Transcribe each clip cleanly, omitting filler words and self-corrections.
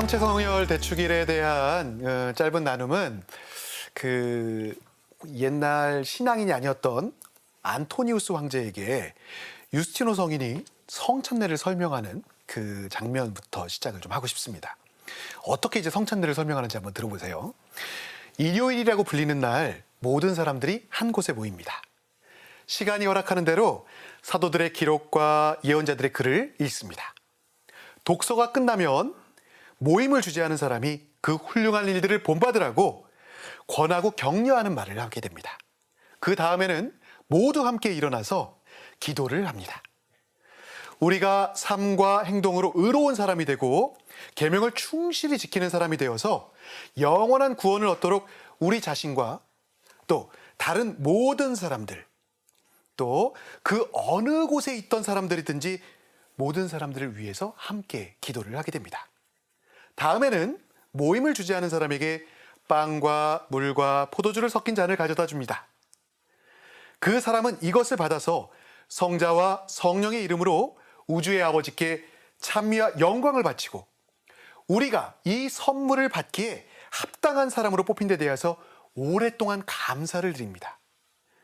성체성혈 대축일에 대한 짧은 나눔은 옛날 신앙인이 아니었던 안토니우스 황제에게 유스티노 성인이 성찬례를 설명하는 그 장면부터 시작을 좀 하고 싶습니다. 어떻게 이제 성찬례를 설명하는지 한번 들어보세요. 일요일이라고 불리는 날 모든 사람들이 한 곳에 모입니다. 시간이 허락하는 대로 사도들의 기록과 예언자들의 글을 읽습니다. 독서가 끝나면 모임을 주재하는 사람이 그 훌륭한 일들을 본받으라고 권하고 격려하는 말을 하게 됩니다. 그 다음에는 모두 함께 일어나서 기도를 합니다. 우리가 삶과 행동으로 의로운 사람이 되고 계명을 충실히 지키는 사람이 되어서 영원한 구원을 얻도록 우리 자신과 또 다른 모든 사람들, 또 그 어느 곳에 있던 사람들이든지 모든 사람들을 위해서 함께 기도를 하게 됩니다. 다음에는 모임을 주재하는 사람에게 빵과 물과 포도주를 섞인 잔을 가져다 줍니다. 그 사람은 이것을 받아서 성자와 성령의 이름으로 우주의 아버지께 찬미와 영광을 바치고 우리가 이 선물을 받기에 합당한 사람으로 뽑힌 데 대해서 오랫동안 감사를 드립니다.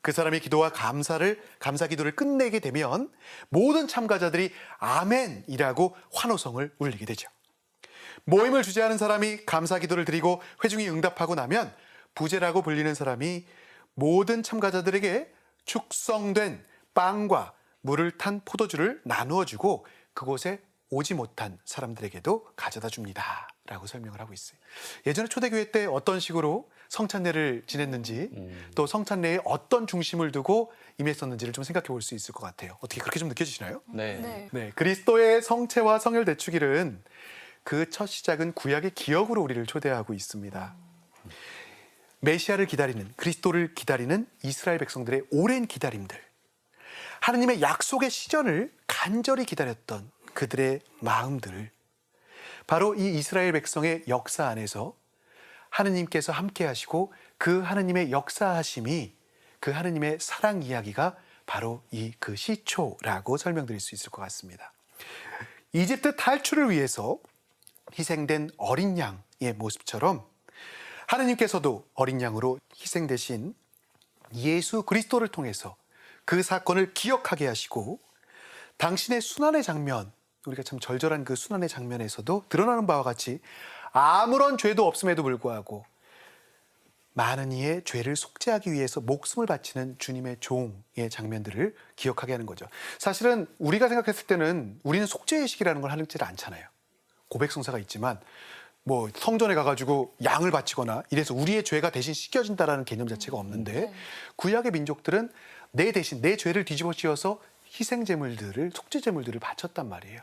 그 사람의 기도와 감사 기도를 끝내게 되면 모든 참가자들이 아멘이라고 환호성을 울리게 되죠. 모임을 주재하는 사람이 감사 기도를 드리고 회중이 응답하고 나면 부제라고 불리는 사람이 모든 참가자들에게 축성된 빵과 물을 탄 포도주를 나누어 주고 그곳에 오지 못한 사람들에게도 가져다 줍니다 라고 설명을 하고 있어요. 예전에 초대교회 때 어떤 식으로 성찬례를 지냈는지 또 성찬례에 어떤 중심을 두고 임했었는지를 좀 생각해 볼 수 있을 것 같아요. 어떻게 그렇게 좀 느껴지시나요? 네. 그리스도의 성체와 성혈 대축일은 그 첫 시작은 구약의 기억으로 우리를 초대하고 있습니다. 메시아를 기다리는, 그리스도를 기다리는 이스라엘 백성들의 오랜 기다림들, 하느님의 약속의 시전을 간절히 기다렸던 그들의 마음들을 바로 이 이스라엘 백성의 역사 안에서 하느님께서 함께 하시고 그 하느님의 역사하심이 그 하느님의 사랑 이야기가 바로 이 그 시초라고 설명드릴 수 있을 것 같습니다. 이집트 탈출을 위해서 희생된 어린 양의 모습처럼 하느님께서도 어린 양으로 희생되신 예수 그리스도를 통해서 그 사건을 기억하게 하시고 당신의 순환의 장면, 우리가 참 절절한 그 순환의 장면에서도 드러나는 바와 같이 아무런 죄도 없음에도 불구하고 많은 이의 죄를 속죄하기 위해서 목숨을 바치는 주님의 종의 장면들을 기억하게 하는 거죠. 사실은 우리가 생각했을 때는 우리는 속죄의식이라는 걸 하지를 않잖아요. 고백성사가 있지만 뭐 성전에 가가지고 양을 바치거나 이래서 우리의 죄가 대신 씻겨진다라는 개념 자체가 없는데 구약의 민족들은 내 대신 내 죄를 뒤집어 씌워서 희생제물들을 속죄제물들을 바쳤단 말이에요.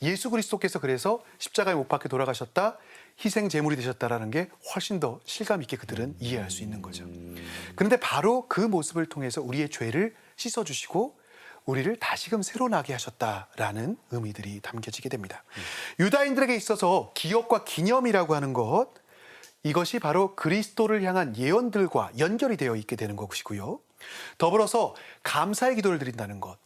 예수 그리스도께서 그래서 십자가에 못 박혀 돌아가셨다, 희생제물이 되셨다라는 게 훨씬 더 실감 있게 그들은 이해할 수 있는 거죠. 그런데 바로 그 모습을 통해서 우리의 죄를 씻어주시고 우리를 다시금 새로 나게 하셨다라는 의미들이 담겨지게 됩니다. 유다인들에게 있어서 기억과 기념이라고 하는 것, 이것이 바로 그리스도를 향한 예언들과 연결이 되어 있게 되는 것이고요. 더불어서 감사의 기도를 드린다는 것,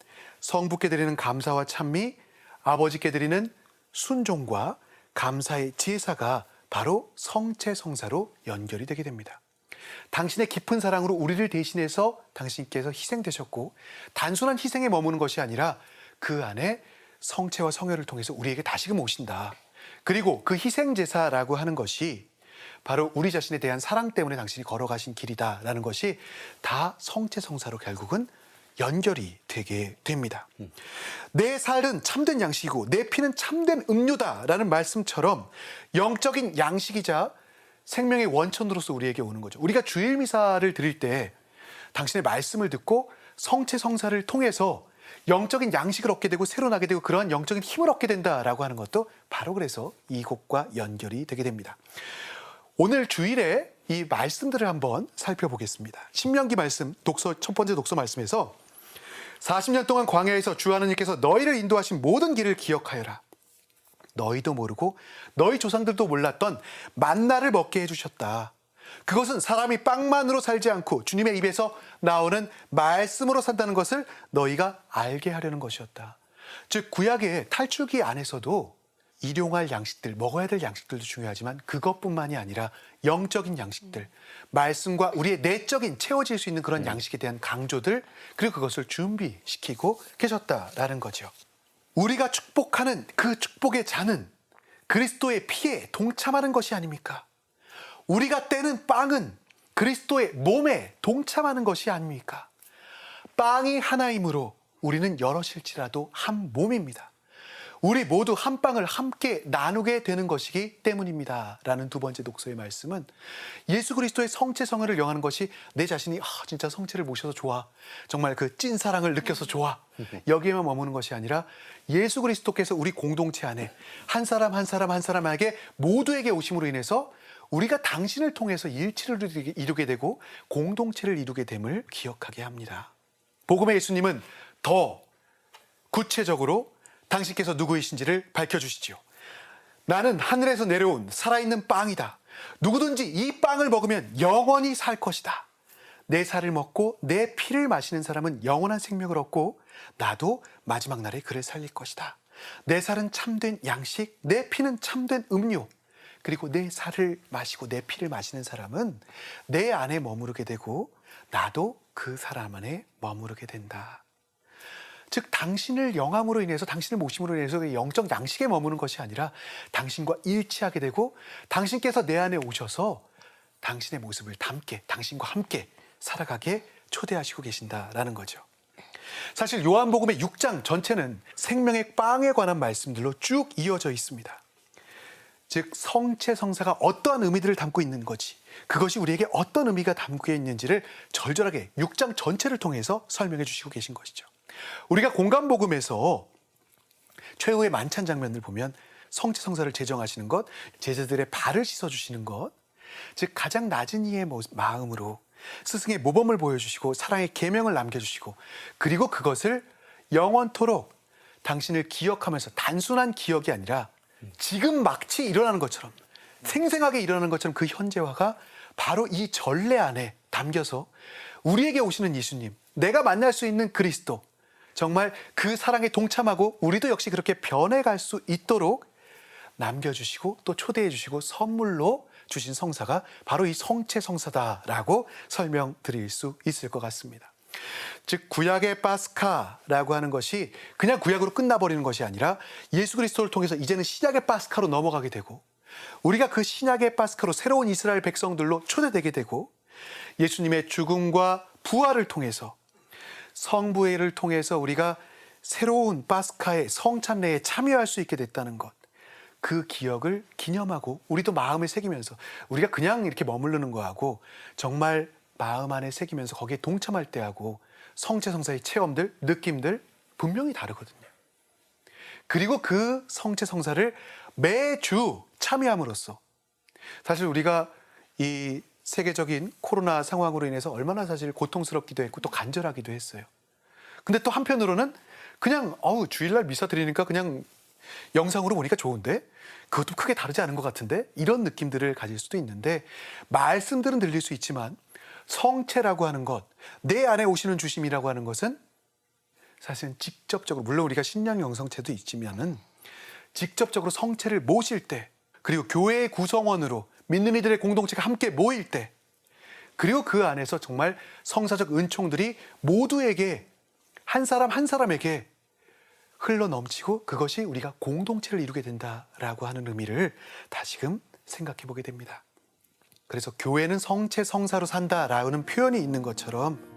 성부께 드리는 감사와 찬미, 아버지께 드리는 순종과 감사의 제사가 바로 성체성사로 연결이 되게 됩니다. 당신의 깊은 사랑으로 우리를 대신해서 당신께서 희생되셨고 단순한 희생에 머무는 것이 아니라 그 안에 성체와 성혈을 통해서 우리에게 다시금 오신다. 그리고 그 희생제사라고 하는 것이 바로 우리 자신에 대한 사랑 때문에 당신이 걸어가신 길이다라는 것이 다 성체성사로 결국은 연결이 되게 됩니다. 내 살은 참된 양식이고 내 피는 참된 음료다라는 말씀처럼 영적인 양식이자 생명의 원천으로서 우리에게 오는 거죠. 우리가 주일 미사를 드릴 때 당신의 말씀을 듣고 성체성사를 통해서 영적인 양식을 얻게 되고 새로 나게 되고 그러한 영적인 힘을 얻게 된다라고 하는 것도 바로 그래서 이것과 연결이 되게 됩니다. 오늘 주일에 이 말씀들을 한번 살펴보겠습니다. 신명기 말씀 첫 번째 독서 말씀에서 40년 동안 광야에서 주 하나님께서 너희를 인도하신 모든 길을 기억하여라. 너희도 모르고 너희 조상들도 몰랐던 만나를 먹게 해주셨다. 그것은 사람이 빵만으로 살지 않고 주님의 입에서 나오는 말씀으로 산다는 것을 너희가 알게 하려는 것이었다. 즉 구약의 탈출기 안에서도 일용할 양식들, 먹어야 될 양식들도 중요하지만 그것뿐만이 아니라 영적인 양식들, 말씀과 우리의 내적인 채워질 수 있는 그런 양식에 대한 강조들, 그리고 그것을 준비시키고 계셨다라는 거죠. 우리가 축복하는 그 축복의 잔은 그리스도의 피에 동참하는 것이 아닙니까? 우리가 떼는 빵은 그리스도의 몸에 동참하는 것이 아닙니까? 빵이 하나이므로 우리는 여럿일지라도 한 몸입니다. 우리 모두 한 빵을 함께 나누게 되는 것이기 때문입니다. 라는 두 번째 독서의 말씀은 예수 그리스도의 성체 성혈을 영하는 것이 내 자신이 진짜 성체를 모셔서 좋아, 정말 그 찐 사랑을 느껴서 좋아, 여기에만 머무는 것이 아니라 예수 그리스도께서 우리 공동체 안에 한 사람 한 사람 한 사람에게 모두에게 오심으로 인해서 우리가 당신을 통해서 일치를 이루게 되고 공동체를 이루게 됨을 기억하게 합니다. 복음의 예수님은 더 구체적으로 당신께서 누구이신지를 밝혀주시지요. 나는 하늘에서 내려온 살아있는 빵이다. 누구든지 이 빵을 먹으면 영원히 살 것이다. 내 살을 먹고 내 피를 마시는 사람은 영원한 생명을 얻고 나도 마지막 날에 그를 살릴 것이다. 내 살은 참된 양식, 내 피는 참된 음료. 그리고 내 살을 마시고 내 피를 마시는 사람은 내 안에 머무르게 되고 나도 그 사람 안에 머무르게 된다. 즉 당신을 영함으로 인해서, 당신을 모심으로 인해서 영적 양식에 머무는 것이 아니라 당신과 일치하게 되고 당신께서 내 안에 오셔서 당신의 모습을 담게, 당신과 함께 살아가게 초대하시고 계신다라는 거죠. 사실 요한복음의 6장 전체는 생명의 빵에 관한 말씀들로 쭉 이어져 있습니다. 즉 성체 성사가 어떠한 의미들을 담고 있는 거지, 그것이 우리에게 어떤 의미가 담겨 있는지를 절절하게 6장 전체를 통해서 설명해 주시고 계신 것이죠. 우리가 공간복음에서 최후의 만찬 장면을 보면 성체 성사를 제정하시는 것, 제자들의 발을 씻어주시는 것, 즉 가장 낮은 이의 마음으로 스승의 모범을 보여주시고 사랑의 계명을 남겨주시고, 그리고 그것을 영원토록 당신을 기억하면서 단순한 기억이 아니라 지금 마치 일어나는 것처럼, 생생하게 일어나는 것처럼 그 현재화가 바로 이 전례 안에 담겨서 우리에게 오시는 예수님, 내가 만날 수 있는 그리스도, 정말 그 사랑에 동참하고 우리도 역시 그렇게 변해갈 수 있도록 남겨주시고 또 초대해 주시고 선물로 주신 성사가 바로 이 성체 성사다라고 설명드릴 수 있을 것 같습니다. 즉 구약의 파스카라고 하는 것이 그냥 구약으로 끝나버리는 것이 아니라 예수 그리스도를 통해서 이제는 신약의 파스카로 넘어가게 되고, 우리가 그 신약의 파스카로 새로운 이스라엘 백성들로 초대되게 되고, 예수님의 죽음과 부활을 통해서 성부회를 통해서 우리가 새로운 파스카의 성찬례에 참여할 수 있게 됐다는 것, 그 기억을 기념하고 우리도 마음에 새기면서, 우리가 그냥 이렇게 머무르는 거하고 정말 마음 안에 새기면서 거기에 동참할 때하고 성체 성사의 체험들, 느낌들 분명히 다르거든요. 그리고 그 성체 성사를 매주 참여함으로써 사실 우리가 이 세계적인 코로나 상황으로 인해서 얼마나 사실 고통스럽기도 했고 또 간절하기도 했어요. 근데 또 한편으로는 그냥 주일날 미사 드리니까 그냥 영상으로 보니까 좋은데, 그것도 크게 다르지 않은 것 같은데, 이런 느낌들을 가질 수도 있는데, 말씀들은 들릴 수 있지만 성체라고 하는 것, 내 안에 오시는 주심이라고 하는 것은 사실은 직접적으로, 물론 우리가 신약 영성체도 있지만은 직접적으로 성체를 모실 때, 그리고 교회의 구성원으로 믿는 이들의 공동체가 함께 모일 때, 그리고 그 안에서 정말 성사적 은총들이 모두에게, 한 사람 한 사람에게 흘러 넘치고 그것이 우리가 공동체를 이루게 된다라고 하는 의미를 다시금 생각해 보게 됩니다. 그래서 교회는 성체 성사로 산다라는 표현이 있는 것처럼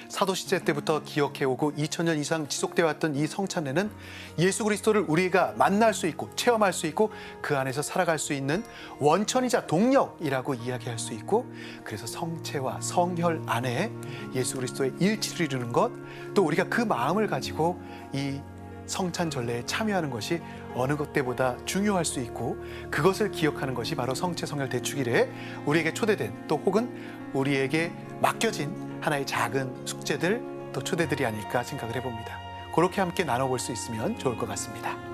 사도시대 때부터 기억해오고 2000년 이상 지속되어 왔던 이 성찬례는 예수 그리스도를 우리가 만날 수 있고 체험할 수 있고 그 안에서 살아갈 수 있는 원천이자 동력이라고 이야기할 수 있고, 그래서 성체와 성혈 안에 예수 그리스도의 일치를 이루는 것, 또 우리가 그 마음을 가지고 이 성찬 전례에 참여하는 것이 어느 것 때보다 중요할 수 있고, 그것을 기억하는 것이 바로 성체 성혈 대축일에 우리에게 초대된, 또 혹은 우리에게 맡겨진 하나의 작은 숙제들, 또 초대들이 아닐까 생각을 해봅니다. 그렇게 함께 나눠볼 수 있으면 좋을 것 같습니다.